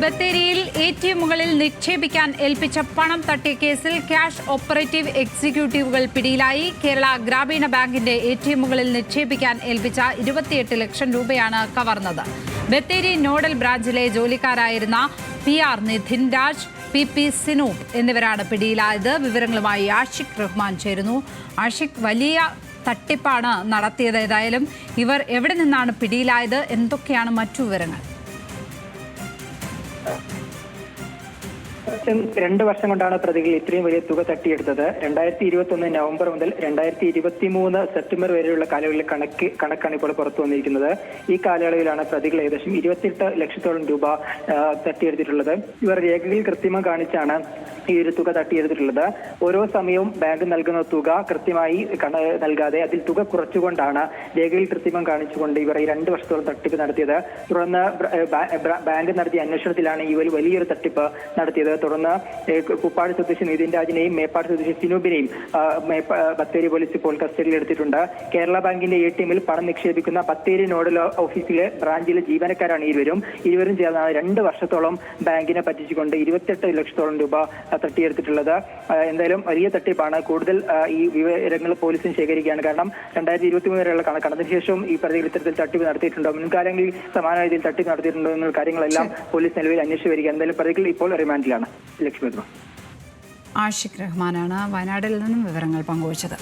ബത്തേരിയിൽ ATMകളിൽ നിക്ഷേപിക്കാൻ ഏൽപ്പിച്ച പണം തട്ടിയ കേസിൽ ക്യാഷ് ഓപ്പറേറ്റീവ് എക്സിക്യൂട്ടീവുകൾ പിടിയിലായി. കേരള ഗ്രാമീണ ബാങ്കിന്റെ ATMകളിൽ നിക്ഷേപിക്കാൻ ഏൽപ്പിച്ച 28 ലക്ഷം രൂപയാണ് കവർന്നത്. ബത്തേരി നോഡൽ ബ്രാഞ്ചിലെ ജോലിക്കാരായിരുന്ന PR നിധിൻ രാജ്, PP സിനൂപ് എന്നിവരാണ് പിടിയിലായത്. വിവരങ്ങളുമായി ആഷിഖ് റഹ്മാൻ ചേരുന്നു. ആഷിഖ്, വലിയ തട്ടിപ്പാണ് നടത്തിയത്. ഏതായാലും ഇവർ എവിടെ നിന്നാണ് പിടിയിലായത്? എന്തൊക്കെയാണ് മറ്റു വിവരങ്ങൾ? 2 വർഷം കൊണ്ടാണ് പ്രതികൾ ഇത്രയും വലിയ തുക തട്ടിയെടുത്തത്. 2021 നവംബർ മുതൽ 2023 സെപ്റ്റംബർ വരെയുള്ള കാലയളവിലെ കണക്കാണ് ഇപ്പോൾ പുറത്തു വന്നിരിക്കുന്നത്. ഈ കാലയളവിലാണ് പ്രതികൾ ഏകദേശം 28 ലക്ഷത്തോളം രൂപ തട്ടിയെടുത്തിട്ടുള്ളത്. ഇവർ രേഖകൾ കൃത്രിമം കാണിച്ചാണ് ഈ ഒരു തുക തട്ടിയെടുത്തിട്ടുള്ളത്. ഓരോ സമയവും ബാങ്ക് നൽകുന്ന തുക കൃത്യമായി നൽകാതെ അതിൽ തുക കുറച്ചുകൊണ്ടാണ് രേഖകൾ കൃത്രിമം കാണിച്ചുകൊണ്ട് ഇവർ ഈ 2 വർഷത്തോളം തട്ടിപ്പ് നടത്തിയത്. തുടർന്ന് ബാങ്ക് നടത്തിയ അന്വേഷണത്തിലാണ് ഈ വലിയൊരു തട്ടിപ്പ് നടത്തിയത്. തുടർന്ന് കുപ്പാട് സ്വദേശി നിതിൻ രാജിനെയും മേപ്പാട് സ്വദേശി സിനൂബിനെയും ബത്തേരി പോലീസ് ഇപ്പോൾ കസ്റ്റഡിയിൽ എടുത്തിട്ടുണ്ട്. കേരള ബാങ്കിന്റെ ATMൽ പണം നിക്ഷേപിക്കുന്ന ബത്തേരി നോഡൽ ഓഫീസിലെ ബ്രാഞ്ചിലെ ജീവനക്കാരാണ് ഇരുവരും ചേർന്നാണ് 2 വർഷത്തോളം ബാങ്കിനെ പറ്റിച്ചുകൊണ്ട് 28 ലക്ഷത്തോളം രൂപ തട്ടിയെടുത്തിട്ടുള്ളത്. എന്തായാലും വലിയ തട്ടിപ്പാണ്. കൂടുതൽ ഈ വിവരങ്ങൾ പോലീസിന് ശേഖരിക്കുകയാണ്. കാരണം 2023 വരെയുള്ള കണക്കാണ്. അതിനുശേഷം ഈ പ്രതികൾ ഇത്തരത്തിൽ തട്ടിപ്പ് നടത്തിയിട്ടുണ്ടോ, മുൻകാലങ്ങളിൽ സമാന രീതിയിൽ തട്ടിപ്പ് നടത്തിയിട്ടുണ്ടോ എന്നുള്ള കാര്യങ്ങളെല്ലാം പോലീസ് നിലവിൽ അന്വേഷിച്ചു വരികയാണ്. എന്തായാലും പ്രതികൾ ഇപ്പോൾ റിമാൻഡിലാണ്. ലക്ഷ്മി. ആഷിഖ് റഹ്മാനാണ് വയനാട്ടിൽ നിന്നും വിവരങ്ങൾ പങ്കുവച്ചത്.